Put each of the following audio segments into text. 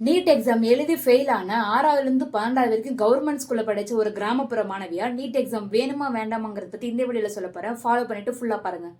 NEET exam எழுதி fail ஆன 6வதுலேருந்து 12வது வரைக்கும் கவர்மெண்ட் ஸ்கூல்ல படிச்ச ஒரு கிராமப்புற மாணவியா நீட் எக்ஸாம் வேணுமா வேண்டாமாங்கிறத பத்தி இந்த வீடியோல சொல்ல போறேன். ஃபாலோ பண்ணிட்டு ஃபுல்லா பாருங்க.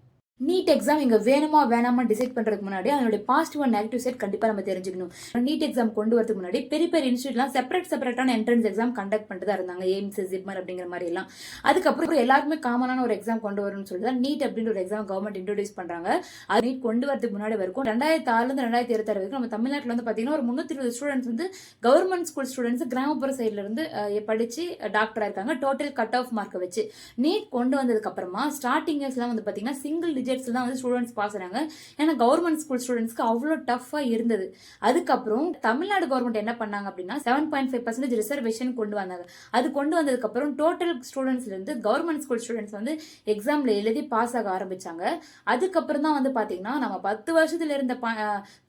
நீட் எக்ஸாம் இங்க வேணுமா வேணாமா டிசைட் பண்றதுக்கு முன்னாடி அதனுடைய பாசிட்டிவ் அண்ட் நெகட்டிவ் சைட் கண்டிப்பா நம்ம தெரிஞ்சுக்கணும். நீட் எக்ஸாம் கொண்டு வரதுக்கு முன்னாடி பெரிய பெரிய இன்ஸ்டியூட்லாம் செப்பரேட்டான என்ட்ரன்ஸ் எக்ஸாம் கண்டக்ட் பண்ணிட்டு தான் இருந்தாங்க. எய்ம்ஸ், ஜிப்மர் அப்படிங்கிற மாதிரி எல்லாம். அதுக்கப்புறம் எல்லாருக்குமே காமனான ஒரு எக்ஸாம் கொண்டு வரணும்னு சொல்லி தான் நீட் அப்படின்ற ஒரு எக்ஸாம் கவர்மெண்ட் இன்ட்ரோடியூஸ் பண்றாங்க. அது நீட் கொண்டு வரதுக்கு முன்னாடி வரைக்கும் 2006 2026 வரைக்கும் நம்ம தமிழ்நாட்டில் வந்து பாத்தீங்கன்னா ஒரு 320 ஸ்டூடெண்ட்ஸ் வந்து கவர்மெண்ட் ஸ்கூல் ஸ்டூடெண்ட்ஸ் கிராமப்புற சைட்ல இருந்து படிச்சு டாக்டரா இருக்காங்க. டோட்டல் கட் ஆஃப் மார்க்கை வச்சு நீட் கொண்டு வந்ததுக்கு அப்புறமா ஸ்டார்டிங் இயர்ஸ்லாம் வந்து பாத்தீங்கன்னா சிங்கிள் டிஜிட்ஸ் தான் வந்து ஸ்டூடெண்ட்ஸ் பாஸ் ஆனாங்க. ஏன்னா கவர்மெண்ட் ஸ்கூல் ஸ்டூடெண்ட்ஸ்க்கு அவ்வளோ டஃபா இருந்தது. அதுக்கப்புறம் தமிழ்நாடு கவர்மெண்ட் என்ன பண்ணாங்க அப்படின்னா 7.5% ரிசர்வேஷன் கொண்டு வந்தாங்க. அது கொண்டு வந்ததுக்கு அப்புறம் டோட்டல் ஸ்டூடெண்ட்ஸ்ல இருந்து கவர்மெண்ட் ஸ்கூல் ஸ்டூடெண்ட்ஸ் வந்து எக்ஸாம்ல எழுதி பாஸ் ஆக ஆரம்பிச்சாங்க. அதுக்கப்புறம் தான் வந்து பாத்தீங்கன்னா நம்ம 10 வருஷத்துல இருந்த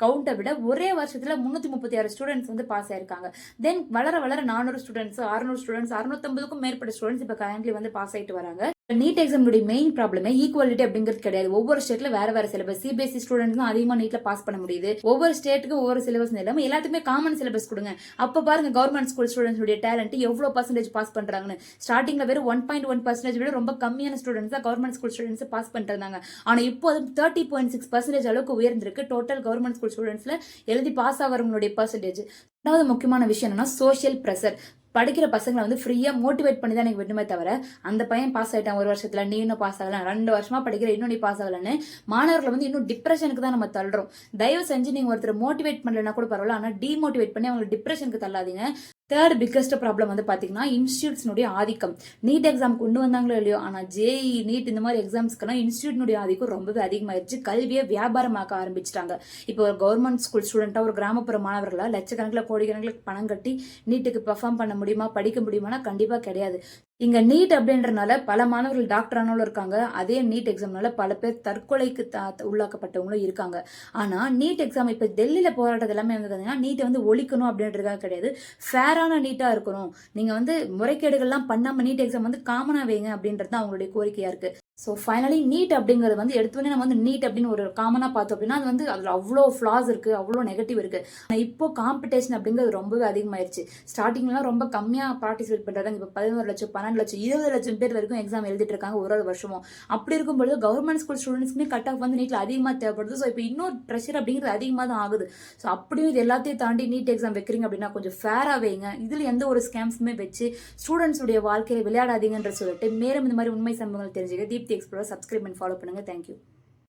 கவுண்டை விட ஒரே வருஷத்துல 336 ஸ்டூடெண்ட்ஸ் வந்து பாஸ் ஆயிருக்காங்க. தென் வளர வளர 400 ஸ்டூடெண்ட்ஸ், 600 ஸ்டூடெண்ட்ஸ், 650க்கும் மேற்பட்ட ஸ்டூடெண்ட்ஸ் இப்ப கரண்ட்லி வந்து பாஸ் ஆயிட்டு வராங்க. நீட் எக்ஸாமுடைய மெயின் ப்ராப்ளமே ஈக்குவாலிட்டி அப்படிங்கிறது கிடையாது. ஒவ்வொரு ஸ்டேட்ல வேற சிலபஸ். சிபிஎஸ்சி ஸ்டூடெண்ட்ஸ் தான் அதிகமா நீட்ல பாஸ் பண்ண முடியுது. ஒவ்வொரு ஸ்டேட்டுக்கும் ஒவ்வொரு சிலபஸ் இல்லாம எல்லாத்துக்குமே காமன் சிலபஸ் கொடுங்க. அப்ப பாருங்க கவர்மெண்ட் ஸ்கூல் ஸ்டூடெண்ட்ஸ் டேலண்ட் எவ்வளவு பர்சன்டேஜ் பாஸ் பண்றாங்கன்னு. ஸ்டார்டிங்ல வெறும் 1.1% விட ரொம்ப கம்மியான ஸ்டூடெண்ட்ஸ் தான் கவர்மெண்ட் ஸ்கூல் ஸ்டூடெண்ட்ஸ் பாஸ் பண்றாங்க. ஆனா இப்போ அது 30.6% அளவுக்கு உயர்ந்திருக்கு. டோட்டல் கவர்மெண்ட் ஸ்கூல் ஸ்டூடெண்ட்ஸ்ல எழுதி பாஸ் ஆகிறவங்களுடைய பர்சன்டேஜ். ரெண்டாவது முக்கியமான விஷயம் என்னன்னா சோஷியல் பிரஷர். படிக்கிற பசங்களை வந்து ஃப்ரீயா மோட்டிவேட் பண்ணி தான் எனக்கு விடணுமே தவிர அந்த பையன் பாஸ் ஆயிட்டான் ஒரு வருஷத்துல நீ இன்னும் பாஸ் ஆகலாம், 2 வருஷமா படிக்கிற இன்னும் நீ பாஸ் ஆகலன்னு மாணவர்களை வந்து இன்னும் டிப்ரெஷனுக்கு தான் நம்ம தள்ளுறோம். தயவு செஞ்சு நீங்க ஒருத்தர் மோட்டிவேட் பண்ணலன்னா கூட பரவாயில்ல, ஆனா டிமோட்டிவேட் பண்ணி அவங்களை டிப்ரெஷனுக்கு தள்ளாதீங்க. தேர்ட் பிக்கஸ்ட் ப்ராப்ளம் வந்து பாத்தீங்கன்னா இன்ஸ்டியூட்ஸ்னுடைய ஆதிக்கம். நீட் எக்ஸாம் கொண்டு வந்தாங்களோ இல்லையோ, ஆனா ஜேஇ, நீட் இந்த மாதிரி எக்ஸாம்ஸ்க்கெல்லாம் இன்ஸ்டியூட்னுடைய ஆதிக்கம் ரொம்பவே அதிகமாயிருச்சு. கல்வியை வியாபாரமாக்க ஆரம்பிச்சிட்டாங்க. இப்போ ஒரு கவர்மெண்ட் ஸ்கூல் ஸ்டூடெண்டா ஒரு கிராமப்புற மாணவர்களா லட்சக்கணக்கில் கோடிக்கணக்கில் பணம் கட்டி நீட்டுக்கு பெர்ஃபார்ம் பண்ண முடியுமா, படிக்க முடியுமானா கண்டிப்பா கிடையாது. இங்க நீட் அப்படின்றனால பல மாணவர்கள் டாக்டர் ஆனாலும் இருக்காங்க. அதே நீட் எக்ஸாம்னால பல பேர் தற்கொலைக்கு உள்ளாக்கப்பட்டவங்களும் இருக்காங்க. ஆனா நீட் எக்ஸாம் இப்ப டெல்லியில போராட்டது எல்லாமே வந்து நீட்டை வந்து ஒழிக்கணும் அப்படின்றதுக்காக கிடையாது. ஃபேரான நீட்டா இருக்கணும். நீங்க வந்து முறைகேடுகள்லாம் பண்ணாம நீட் எக்ஸாம் வந்து காமனா வைங்க அப்படின்றது தான் அவங்களுடைய கோரிக்கையா இருக்கு. ஸோ ஃபைனலி நீட் அப்படிங்கிறது வந்து எடுத்தோடனே நம்ம வந்து நீட் அப்படின்னு ஒரு காமனாக பார்த்தோம் அப்படின்னா அது வந்து அதில் அவ்வளோ ஃப்ளாஸ் இருக்குது, அவ்வளோ நெகட்டிவ் இருக்குது. ஆனால் இப்போ காம்படிஷன் அப்படிங்கிறது ரொம்பவே அதிகமாயிருச்சு. ஸ்டார்டிங்லாம் ரொம்ப கம்மியாக பார்ட்டிசிபேட் பண்ணுறாங்க. இப்போ 11 லட்சம், 12 லட்சம், 20 லட்சம் பேர் வரைக்கும் எக்ஸாம் எழுதிட்டு இருக்காங்க ஒரு வருஷமும். அப்படி இருக்கும்போது கவர்மெண்ட் ஸ்கூல் ஸ்டூடெண்ட்ஸ்க்குமே கட் ஆஃப் வந்து நீட்டில் அதிகமாக தேவைப்படுது. ஸோ இப்போ இன்னொரு ப்ரெஷர் அப்படிங்கிறது அதிகமாக தான் ஆகுது. ஸோ அப்படியும் இது எல்லாத்தையும் தாண்டி நீட் எக்ஸாம் வைக்கிறீங்க அப்படின்னா கொஞ்சம் ஃபேராக வைங்க. இதில் எந்த ஒரு ஸ்கேம்ஸுமே வச்சு ஸ்டூடெண்ட்ஸுடைய வாழ்க்கையை விளையாடாதீங்கன்ற சொல்லிட்டு மேலும் இந்த மாதிரி உண்மை சம்பவங்கள் தெரிஞ்சுக்க தீப்தி எக்ஸ்ப்ளோரர் சப்ஸ்கிரைப் பண்ணி ஃபாலோ பண்ணுங்க. தேங்க்யூ.